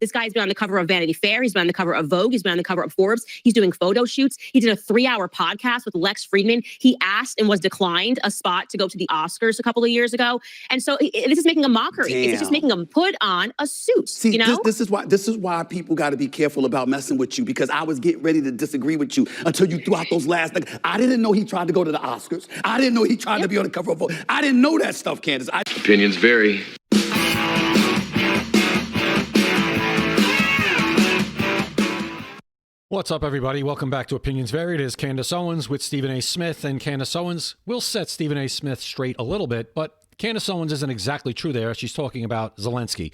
This guy's been on the cover of Vanity Fair. He's been on the cover of Vogue. He's been on the cover of Forbes. He's doing photo shoots. He did a 3-hour podcast with Lex Friedman. He asked and was declined a spot to go to the Oscars a couple of years ago. And so this is making a mockery. Damn. It's just making him put on a suit. See, you know? this is why people got to be careful about messing with you, because I was getting ready to disagree with you until you threw out those last. Like, I didn't know he tried to go to the Oscars. I didn't know he tried to be on the cover of Vogue. I didn't know that stuff, Candace. Opinions vary. What's up, everybody? Welcome back to Opinions Vary. It is Candace Owens with Stephen A. Smith, and Candace Owens will set Stephen A. Smith straight a little bit, but Candace Owens isn't exactly true there. She's talking about Zelensky.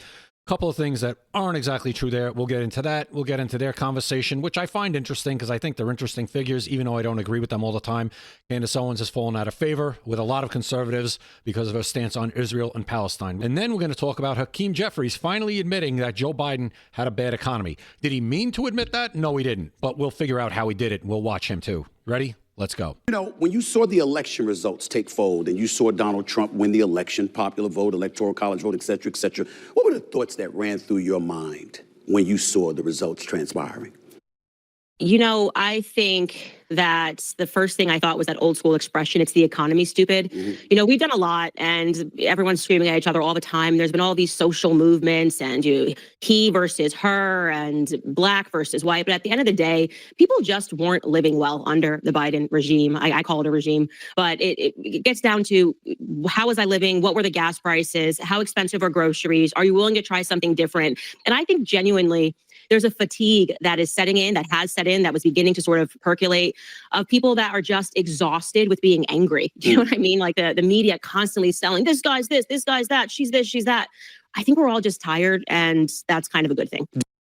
A couple of things that aren't exactly true there. We'll get into that. We'll get into their conversation, which I find interesting because I think they're interesting figures, even though I don't agree with them all the time. Candace Owens has fallen out of favor with a lot of conservatives because of her stance on Israel and Palestine. And then we're going to talk about Hakeem Jeffries finally admitting that Joe Biden had a bad economy. Did he mean to admit that? No, he didn't. But we'll figure out how he did it. We'll watch him too. Ready? Let's go. You know, when you saw the election results take fold and you saw Donald Trump win the election, popular vote, electoral college vote, et cetera, what were the thoughts that ran through your mind when you saw the results transpiring? You know, I think that the first thing I thought was that old school expression, it's the economy, stupid. Mm-hmm. You know, we've done a lot and everyone's screaming at each other all the time. There's been all these social movements and he versus her and black versus white. But at the end of the day, people just weren't living well under the Biden regime. I call it a regime, but it gets down to how was I living? What were the gas prices? How expensive are groceries? Are you willing to try something different? And I think genuinely, there's a fatigue that is setting in, that has set in, that was beginning to sort of percolate, of people that are just exhausted with being angry. Do you know what I mean? Like the media constantly selling, this guy's this guy's that, she's this, she's that. I think we're all just tired, and that's kind of a good thing.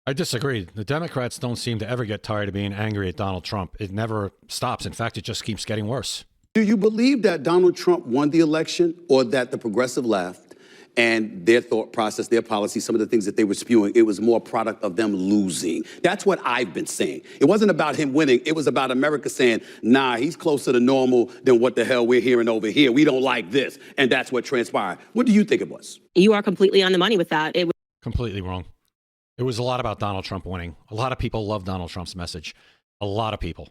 I disagree. The Democrats don't seem to ever get tired of being angry at Donald Trump. It never stops. In fact, it just keeps getting worse. Do you believe that Donald Trump won the election, or that the progressive left and their thought process, their policy, some of the things that they were spewing, it was more a product of them losing? That's what I've been saying. It wasn't about him winning. It was about America saying, nah, he's closer to normal than what the hell we're hearing over here. We don't like this. And that's what transpired. What do you think it was? You are completely on the money with that. It was completely wrong. It was a lot about Donald Trump winning. A lot of people love Donald Trump's message. A lot of people.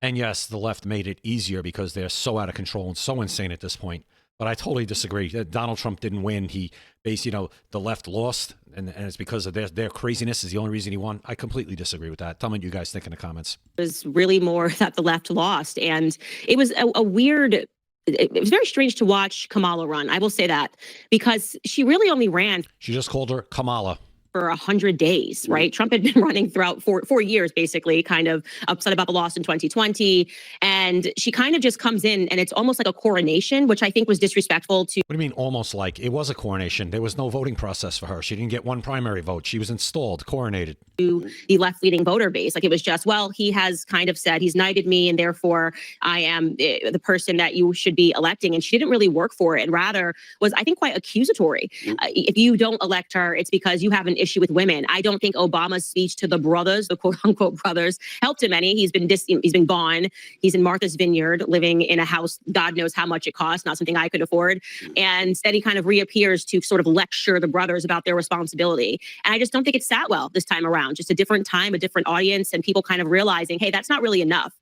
And yes, the left made it easier because they're so out of control and so insane at this point. But I totally disagree. Donald Trump didn't win. He basically, the left lost, and it's because of their craziness is the only reason he won. I completely disagree with that. Tell me what you guys think in the comments. It was really more that the left lost. And it was a weird, it was very strange to watch Kamala run. I will say that, because she really only ran. She just called her Kamala. For 100 days, right? Trump had been running throughout four years, basically, kind of upset about the loss in 2020. And she kind of just comes in and it's almost like a coronation, which I think was disrespectful to. What do you mean almost like? It was a coronation. There was no voting process for her. She didn't get one primary vote. She was installed, coronated. To the left-leaning voter base. Like, it was just, well, he has kind of said he's knighted me and therefore I am the person that you should be electing. And she didn't really work for it, and rather was, I think, quite accusatory. If you don't elect her, it's because you have an issue with women. I don't think Obama's speech to the brothers, the quote unquote brothers, helped him any. He's been gone. He's in Martha's Vineyard, living in a house, God knows how much it costs, not something I could afford. And then he kind of reappears to sort of lecture the brothers about their responsibility. And I just don't think it sat well this time around. Just a different time, a different audience, and people kind of realizing, hey, that's not really enough.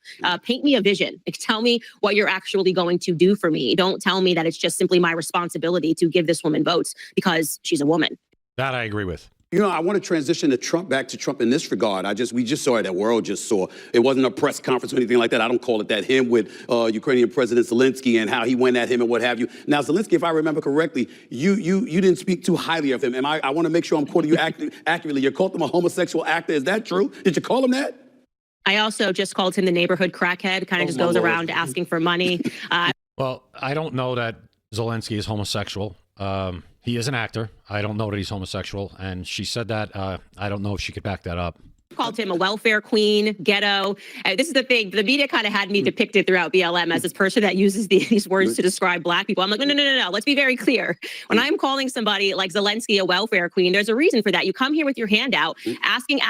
Paint me a vision. Like, tell me what you're actually going to do for me. Don't tell me that it's just simply my responsibility to give this woman votes because she's a woman. That I agree with. You know, I want to transition to Trump, back to Trump in this regard. We just saw it, the world just saw. It wasn't a press conference or anything like that. I don't call it that. Him with Ukrainian President Zelensky and how he went at him and what have you. Now, Zelensky, if I remember correctly, you didn't speak too highly of him. And I want to make sure I'm quoting you accurately. You called him a homosexual actor. Is that true? Did you call him that? I also just called him the neighborhood crackhead, kind of just goes around asking for money. Well, I don't know that Zelensky is homosexual. He is an actor. I don't know that he's homosexual. And she said that. I don't know if she could back that up. Called him a welfare queen, ghetto. This is the thing. The media kind of had me depicted throughout BLM as this person that uses these words to describe Black people. I'm like, no. Let's be very clear. When I'm calling somebody like Zelensky a welfare queen, there's a reason for that. You come here with your hand out, asking,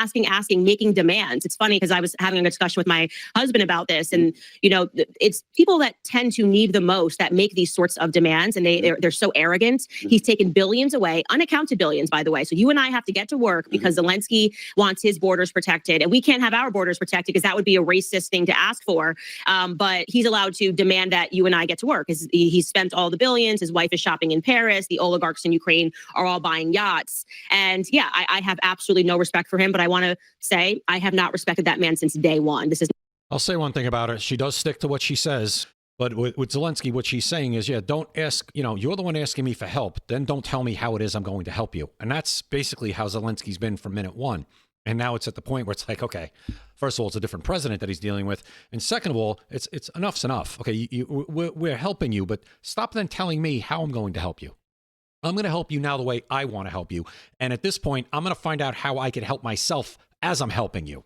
making demands. It's funny because I was having a discussion with my husband about this. And, it's people that tend to need the most that make these sorts of demands. And they're so arrogant. He's taken billions away, unaccounted billions, by the way. So you and I have to get to work because Zelensky wants his borders protected, and we can't have our borders protected because that would be a racist thing to ask for. But he's allowed to demand that you and I get to work. He spent all the billions. His wife is shopping in Paris. The oligarchs in Ukraine are all buying yachts. And yeah, I have absolutely no respect for him. But I want to say I have not respected that man since day one. I'll say one thing about her. She does stick to what she says. But with Zelensky, what she's saying is, yeah, don't ask, you're the one asking me for help. Then don't tell me how it is I'm going to help you. And that's basically how Zelensky's been from minute one. And now it's at the point where it's like, okay, first of all, it's a different president that he's dealing with. And second of all, it's enough's enough. Okay, we're helping you, but stop then telling me how I'm going to help you. I'm going to help you now the way I want to help you. And at this point, I'm going to find out how I can help myself as I'm helping you.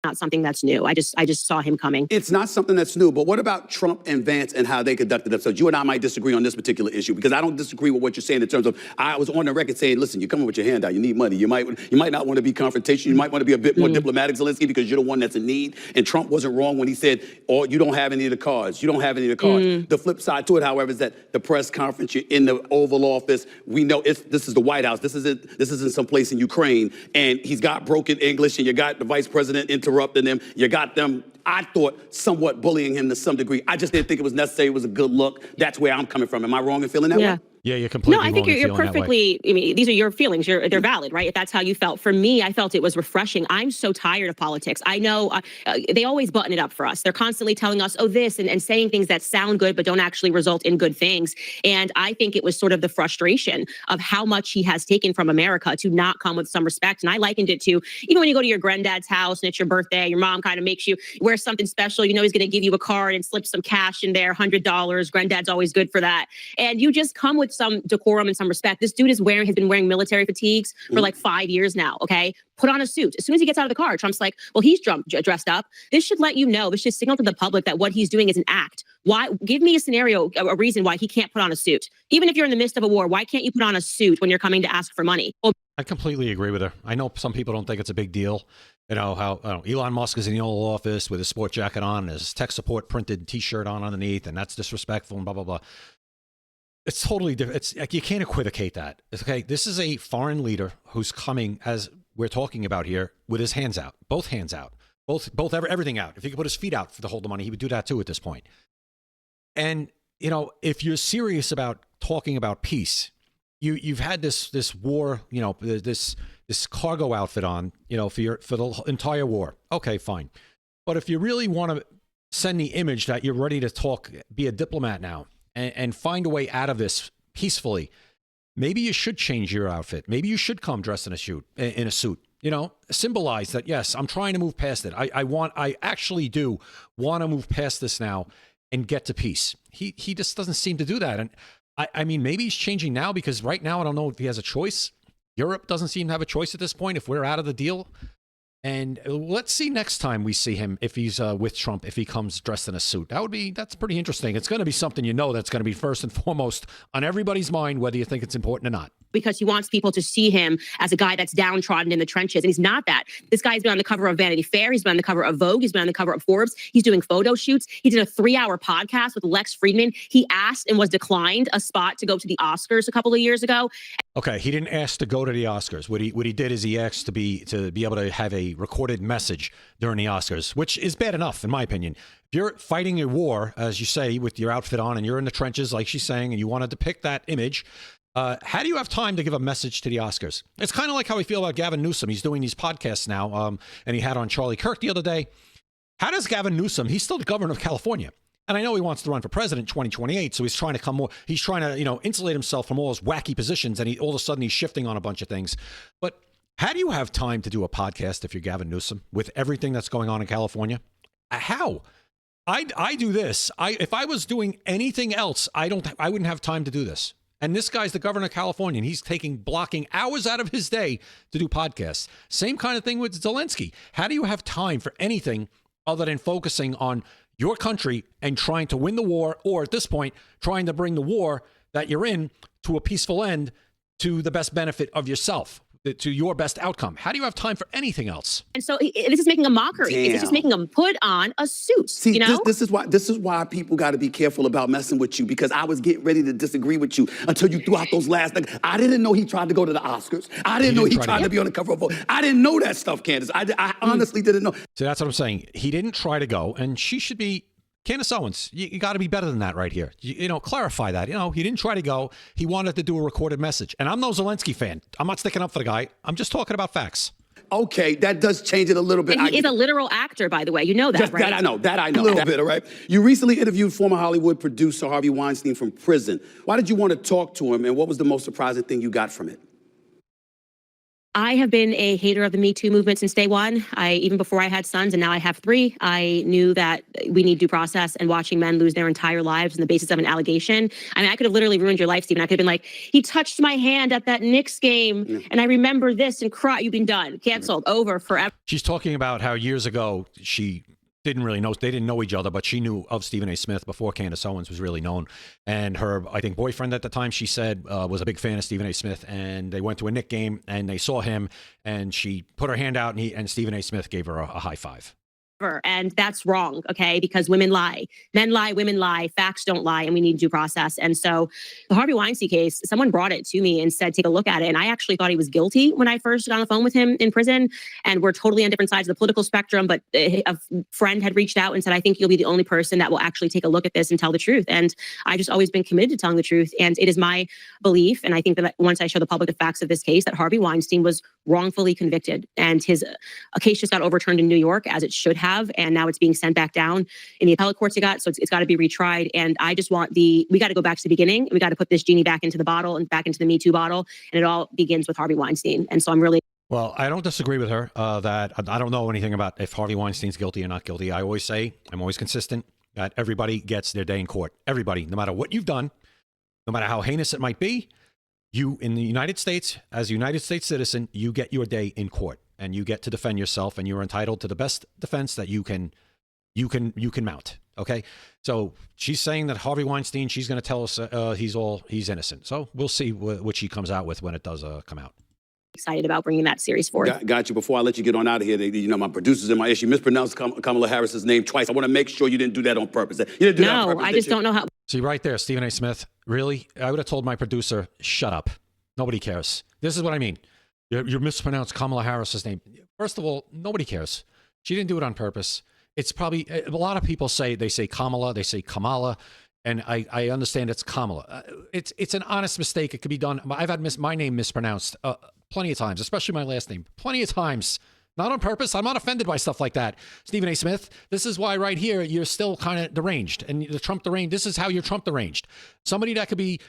Not something that's new. I just saw him coming. It's not something that's new, but what about Trump and Vance and how they conducted themselves? You and I might disagree on this particular issue because I don't disagree with what you're saying in terms of, I was on the record saying, listen, you're coming with your hand out, you need money. You might not want to be confrontational. You might want to be a bit more diplomatic, Zelensky, because you're the one that's in need. And Trump wasn't wrong when he said, oh, you don't have any of the cards. You don't have any of the cards. The flip side to it, however, is that the press conference, you're in the Oval Office. We know this is the White House. This isn't someplace in Ukraine. And he's got broken English, and you got the vice president interrupting him. You got them, I thought, somewhat bullying him to some degree. I just didn't think it was necessary. It was a good look. That's where I'm coming from. Am I wrong in feeling that way? Yeah, you're completely wrong. No, I think you're perfectly, I mean, these are your feelings. They're valid, right? If that's how you felt. For me, I felt it was refreshing. I'm so tired of politics. I know they always button it up for us. They're constantly telling us, oh, this, and saying things that sound good, but don't actually result in good things. And I think it was sort of the frustration of how much he has taken from America to not come with some respect. And I likened it to, even when you go to your granddad's house and it's your birthday, your mom kind of makes you wear something special. You know, he's going to give you a card and slip some cash in there, $100. Granddad's always good for that. And you just come with some decorum and some respect. This dude has been wearing military fatigues for like 5 years now, okay? Put on a suit. As soon as he gets out of the car, Trump's like, well, he's dressed up. This should let you know, this should signal to the public that what he's doing is an act. Why? Give me a scenario, a reason why he can't put on a suit. Even if you're in the midst of a war, why can't you put on a suit when you're coming to ask for money? Well, I completely agree with her. I know some people don't think it's a big deal. You know, how Elon Musk is in the Oval Office with his sport jacket on and his tech support printed T-shirt on underneath, and that's disrespectful and blah, blah, blah. It's totally different. It's like you can't equivocate that. It's okay. This is a foreign leader who's coming, as we're talking about here, with his hands out, both hands out, everything out. If he could put his feet out to hold the money, he would do that too at this point. And, you know, if you're serious about talking about peace, you've had this war, you know, this cargo outfit on, you know, for the entire war. Okay, fine. But if you really want to send the image that you're ready to talk, be a diplomat now, and find a way out of this peacefully, maybe you should change your outfit. Maybe you should come dressed in a suit, you know, symbolize that, yes, I'm trying to move past it. I actually do want to move past this now and get to peace. He just doesn't seem to do that. And I mean, maybe he's changing now because right now, I don't know if he has a choice. Europe doesn't seem to have a choice at this point if we're out of the deal. And let's see next time we see him, if he's with Trump, if he comes dressed in a suit. That's pretty interesting. It's going to be something, you know, that's going to be first and foremost on everybody's mind, whether you think it's important or not. Because he wants people to see him as a guy that's downtrodden in the trenches. And he's not that. This guy's been on the cover of Vanity Fair. He's been on the cover of Vogue. He's been on the cover of Forbes. He's doing photo shoots. He did a 3-hour podcast with Lex Friedman. He asked and was declined a spot to go to the Oscars a couple of years ago. Okay, he didn't ask to go to the Oscars. What he did is he asked to be able to have a recorded message during the Oscars, which is bad enough, in my opinion. If you're fighting a war, as you say, with your outfit on, and you're in the trenches, like she's saying, and you want to depict that image, how do you have time to give a message to the Oscars? It's kind of like how we feel about Gavin Newsom. He's doing these podcasts now, and he had on Charlie Kirk the other day. How does Gavin Newsom, he's still the governor of California, and I know he wants to run for president in 2028, so he's trying to, you know, insulate himself from all his wacky positions, and all of a sudden he's shifting on a bunch of things. But how do you have time to do a podcast if you're Gavin Newsom with everything that's going on in California? How? I do this. If I was doing anything else, I wouldn't have time to do this. And this guy's the governor of California, and he's blocking hours out of his day to do podcasts. Same kind of thing with Zelensky. How do you have time for anything other than focusing on your country and trying to win the war, or at this point, trying to bring the war that you're in to a peaceful end to the best benefit of yourself, to your best outcome? How do you have time for anything else? And so this is making a mockery. Damn. It's just making him put on a suit. See, you know? this is why people got to be careful about messing with you, because I was getting ready to disagree with you until you threw out those last things. I didn't know he tried to go to the Oscars. I didn't know he tried to be on the cover of Vogue. I didn't know that stuff, Candace. I honestly didn't know. So that's what I'm saying. He didn't try to go, and she should be. Candace Owens, you got to be better than that right here. You know, clarify that. You know, he didn't try to go. He wanted to do a recorded message. And I'm no Zelensky fan. I'm not sticking up for the guy. I'm just talking about facts. Okay, that does change it a little bit. And he is a literal actor, by the way. You know that, right? That I know. A little bit, all right? You recently interviewed former Hollywood producer Harvey Weinstein from prison. Why did you want to talk to him, and what was the most surprising thing you got from it? I have been a hater of the Me Too movement since day one. Even before I had sons, and now I have 3, I knew that we need due process, and watching men lose their entire lives on the basis of an allegation. I mean, I could have literally ruined your life, Stephen. I could have been like, he touched my hand at that Knicks game, and I remember this, and cry, you've been done, canceled, over, forever. She's talking about how years ago she didn't really know, they didn't know each other, but she knew of Stephen A. Smith before Candace Owens was really known. And her, I think, boyfriend at the time, she said, was a big fan of Stephen A. Smith, and they went to a Knicks game and they saw him, and she put her hand out, and Stephen A. Smith gave her a high five. And that's wrong, okay? Because women lie. Men lie, women lie, facts don't lie, and we need due process. And so the Harvey Weinstein case, someone brought it to me and said, take a look at it. And I actually thought he was guilty when I first got on the phone with him in prison. And we're totally on different sides of the political spectrum. But a friend had reached out and said, I think you'll be the only person that will actually take a look at this and tell the truth. And I've just always been committed to telling the truth. And it is my belief, and I think that once I show the public the facts of this case, that Harvey Weinstein was wrongfully convicted. And his case just got overturned in New York, as it should have, and now it's being sent back down in the appellate courts. So it's got to be retried. And I just want we got to go back to the beginning. We got to put this genie back into the bottle and back into the Me Too bottle. And it all begins with Harvey Weinstein. And so I'm really. Well, I don't disagree with her that I don't know anything about if Harvey Weinstein's guilty or not guilty. I always say, I'm always consistent, that everybody gets their day in court. Everybody, no matter what you've done, no matter how heinous it might be, you in the United States, as a United States citizen, you get your day in court, and you get to defend yourself, and you're entitled to the best defense that you can mount. Okay. So she's saying that Harvey Weinstein, she's going to tell us he's innocent. So we'll see what she comes out with when it does come out. Excited about bringing that series forward. Got you. Before I let you get on out of here, my producers in my issue mispronounced Kamala Harris's name twice. I want to make sure you didn't do that on purpose. You didn't do that on purpose. No, I just don't know how. See, right there, Stephen A. Smith, really? I would have told my producer, shut up. Nobody cares. This is what I mean. You mispronounced Kamala Harris's name. First of all, nobody cares. She didn't do it on purpose. It's probably, a lot of people say Kamala, they say Kamala, and I understand it's Kamala. It's an honest mistake. It could be done. I've had my name mispronounced plenty of times, especially my last name. Plenty of times. Not on purpose. I'm not offended by stuff like that. Stephen A. Smith, this is why right here, you're still kind of deranged. And the Trump deranged, this is how you're Trump deranged. Somebody that could be,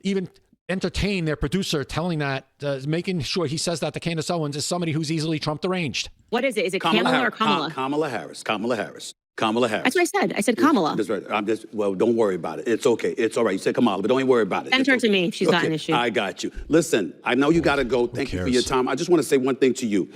even entertain their producer telling that, making sure he says that to Candace Owens is somebody who's easily Trump deranged. What is it? Is it Kamala or Kamala? Kamala Harris. Kamala Harris. Kamala Harris. That's what I said. I said Kamala. That's right. Don't worry about it. It's okay. It's all right. You said Kamala, but don't even worry about it. Send her to me. She's got an issue. I got you. Listen, I know you got to go. Thank you for your time. I just want to say one thing to you.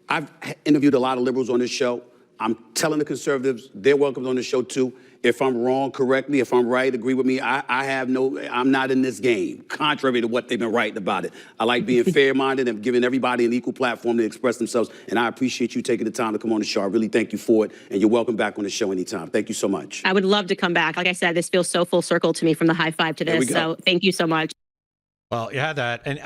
I've interviewed a lot of liberals on this show. I'm telling the conservatives they're welcome on the show too. If I'm wrong, correct me. If I'm right, agree with me. I'm not in this game, contrary to what they've been writing about it. I like being fair-minded and giving everybody an equal platform to express themselves. And I appreciate you taking the time to come on the show. I really thank you for it. And you're welcome back on the show anytime. Thank you so much. I would love to come back. Like I said, this feels so full circle to me from the high five to this. So thank you so much. Well, you had that. And,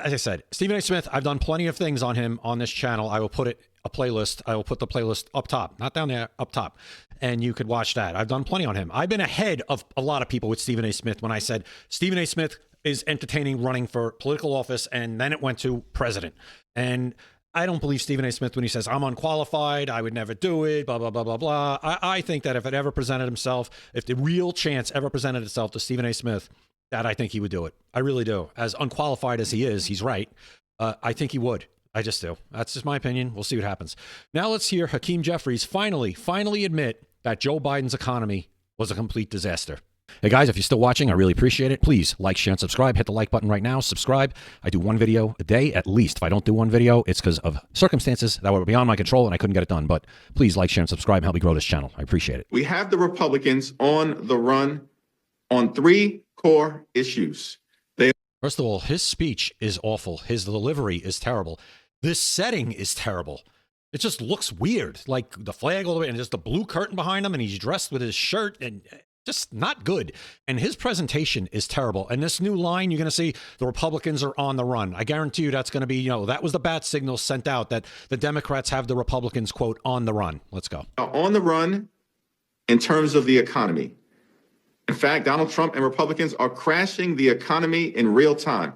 as I said, Stephen A. Smith, I've done plenty of things on him on this channel. I will put a playlist. I will put the playlist up top, not down there, up top. And you could watch that. I've done plenty on him. I've been ahead of a lot of people with Stephen A. Smith when I said Stephen A. Smith is entertaining running for political office, and then it went to president. And I don't believe Stephen A. Smith when he says, I'm unqualified, I would never do it, blah, blah, blah, blah, blah. I think that if it ever presented himself, if the real chance ever presented itself to Stephen A. Smith, that I think he would do it. I really do. As unqualified as he is, he's right. I think he would. I just do. That's just my opinion. We'll see what happens. Now let's hear Hakeem Jeffries finally admit that Joe Biden's economy was a complete disaster. Hey guys, if you're still watching, I really appreciate it. Please like, share, and subscribe. Hit the like button right now. Subscribe. I do one video a day at least. If I don't do one video, it's because of circumstances that were beyond my control and I couldn't get it done. But please like, share, and subscribe and help me grow this channel. I appreciate it. We have the Republicans on the run on 3 core issues. First of all, his speech is awful. His delivery is terrible. This setting is terrible. It just looks weird, like the flag all the way and just the blue curtain behind him, and he's dressed with his shirt and just not good. And his presentation is terrible. And this new line, you're going to see the Republicans are on the run. I guarantee you that's going to be, that was the bat signal sent out that the Democrats have the Republicans, quote, on the run. Let's go. On the run in terms of the economy. In fact, Donald Trump and Republicans are crashing the economy in real time.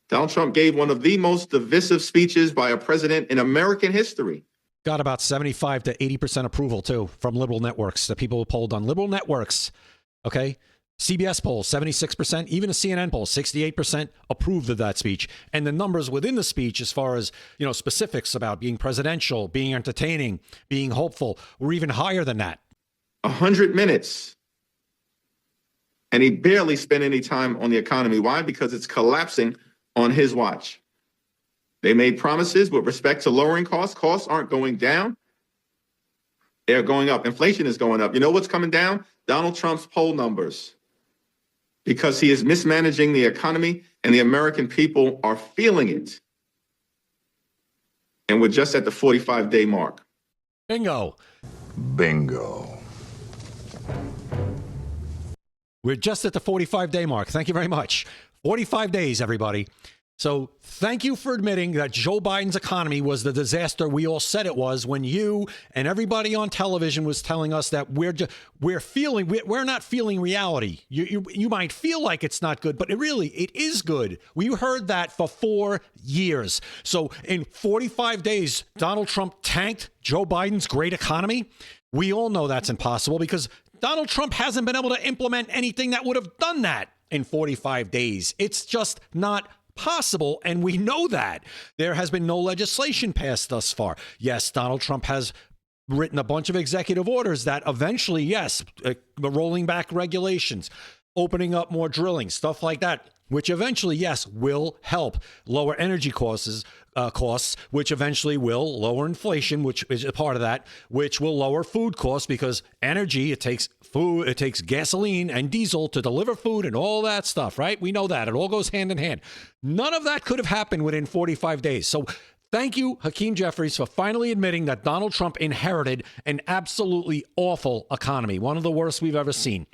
Donald Trump gave one of the most divisive speeches by a president in American history. Got about 75 to 80% approval, too, from liberal networks. The people who polled on liberal networks, okay? CBS poll, 76%. Even a CNN poll, 68% approved of that speech. And the numbers within the speech, as far as, specifics about being presidential, being entertaining, being hopeful, were even higher than that. 100 minutes. And he barely spent any time on the economy. Why? Because it's collapsing on his watch. They made promises with respect to lowering costs. Costs aren't going down. They're going up. Inflation is going up. You know what's coming down? Donald Trump's poll numbers. Because he is mismanaging the economy and the American people are feeling it. And we're just at the 45-day mark. Bingo. Bingo. We're just at the 45-day mark. Thank you very much. 45 days, everybody. So thank you for admitting that Joe Biden's economy was the disaster we all said it was when you and everybody on television was telling us that we're not feeling reality. You might feel like it's not good, but it is good. We heard that for 4 years. So in 45 days, Donald Trump tanked Joe Biden's great economy. We all know that's impossible because Donald Trump hasn't been able to implement anything that would have done that in 45 days. It's just not possible, and we know that. There has been no legislation passed thus far. Yes, Donald Trump has written a bunch of executive orders that eventually, yes, rolling back regulations, opening up more drilling, stuff like that, which eventually, yes, will help lower energy costs, which eventually will lower inflation, which is a part of that, which will lower food costs because energy, it takes gasoline and diesel to deliver food and all that stuff, right? We know that. It all goes hand in hand. None of that could have happened within 45 days. So thank you, Hakeem Jeffries, for finally admitting that Donald Trump inherited an absolutely awful economy, one of the worst we've ever seen.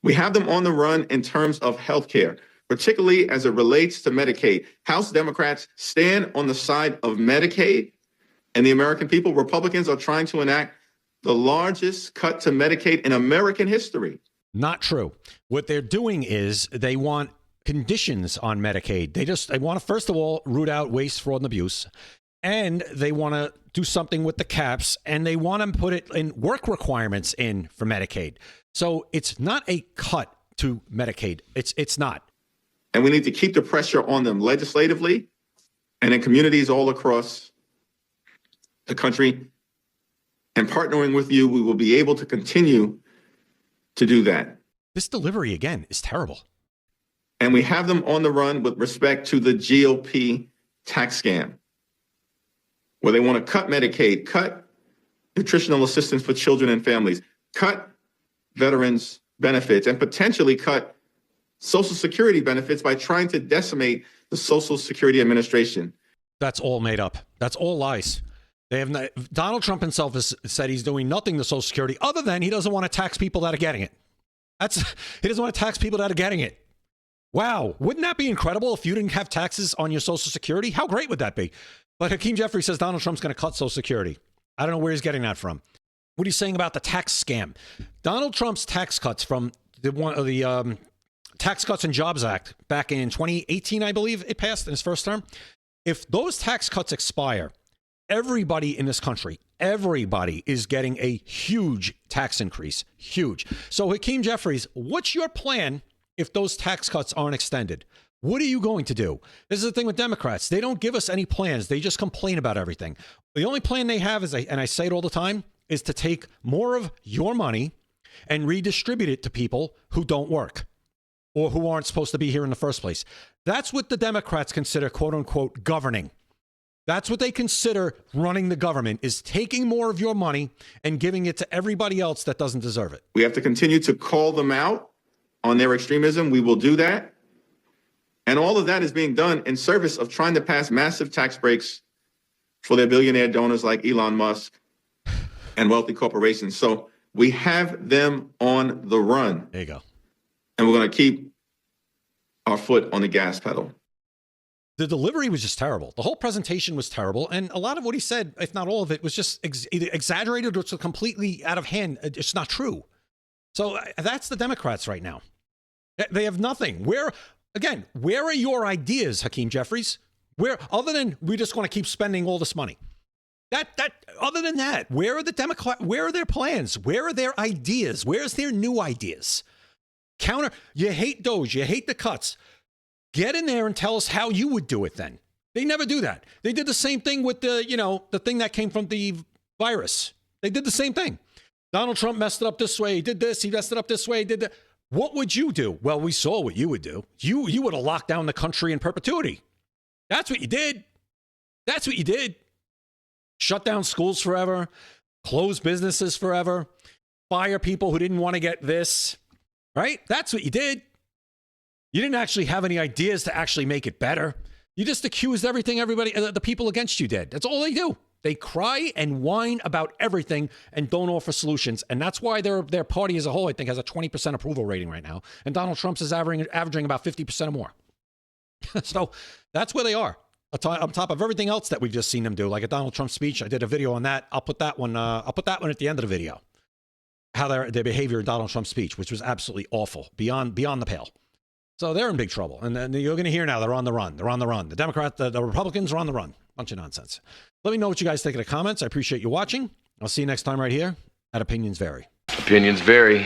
We have them on the run in terms of health care, particularly as it relates to Medicaid. House Democrats stand on the side of Medicaid and the American people. Republicans are trying to enact the largest cut to Medicaid in American history. Not true. What they're doing is they want conditions on Medicaid. They want to, first of all, root out waste, fraud, and abuse. And they want to do something with the caps, and they want to put it in work requirements in for Medicaid. So it's not a cut to Medicaid. It's not. And we need to keep the pressure on them legislatively and in communities all across the country. And partnering with you, we will be able to continue to do that. This delivery, again, is terrible. And we have them on the run with respect to the GOP tax scam, where they want to cut Medicaid, cut nutritional assistance for children and families, cut veterans' benefits, and potentially cut Social Security benefits by trying to decimate the Social Security Administration. That's all made up. That's all lies. They have not, Donald Trump himself has said he's doing nothing to Social Security other than he doesn't want to tax people that are getting it. He doesn't want to tax people that are getting it. Wow. Wouldn't that be incredible if you didn't have taxes on your Social Security? How great would that be? But Hakeem Jeffries says Donald Trump's going to cut Social Security. I don't know where he's getting that from. What he's saying about the tax scam. Donald Trump's tax cuts from the Tax Cuts and Jobs Act back in 2018, I believe it passed in his first term. If those tax cuts expire, everybody in this country, everybody is getting a huge tax increase. Huge. So Hakeem Jeffries, what's your plan if those tax cuts aren't extended? What are you going to do? This is the thing with Democrats. They don't give us any plans. They just complain about everything. The only plan they have is, and I say it all the time, is to take more of your money and redistribute it to people who don't work or who aren't supposed to be here in the first place. That's what the Democrats consider, quote unquote, governing. That's what they consider running the government, is taking more of your money and giving it to everybody else that doesn't deserve it. We have to continue to call them out on their extremism. We will do that. And all of that is being done in service of trying to pass massive tax breaks for their billionaire donors like Elon Musk and wealthy corporations. So we have them on the run. There you go. And we're going to keep our foot on the gas pedal. The delivery was just terrible. The whole presentation was terrible. And a lot of what he said, if not all of it, was just either exaggerated or it's completely out of hand. It's not true. So that's the Democrats right now. They have nothing. Where are your ideas, Hakeem Jeffries? Where, other than we just want to keep spending all this money? Other than that, where are the Democrats? Where are their plans? Where are their ideas? Where's their new ideas? You hate Doge, you hate the cuts. Get in there and tell us how you would do it then. They never do that. They did the same thing with the thing that came from the virus. They did the same thing. Donald Trump messed it up this way. He did this. He messed it up this way. He did that. What would you do? Well, we saw what you would do. You would have locked down the country in perpetuity. That's what you did. That's what you did. Shut down schools forever. Close businesses forever. Fire people who didn't want to get this. Right? That's what you did. You didn't actually have any ideas to actually make it better. You just accused the people against you did. That's all they do. They cry and whine about everything and don't offer solutions. And that's why their party as a whole, I think, has a 20% approval rating right now. And Donald Trump's is averaging about 50% or more. So that's where they are. On top of everything else that we've just seen them do, like a Donald Trump speech. I did a video on that. I'll put that one at the end of the video. How their behavior in Donald Trump's speech, which was absolutely awful, beyond the pale. So they're in big trouble. And then you're going to hear now they're on the run. They're on the run. The Republicans are on the run. Bunch of nonsense. Let me know what you guys think in the comments. I appreciate you watching. I'll see you next time right here at Opinions Vary. Opinions vary.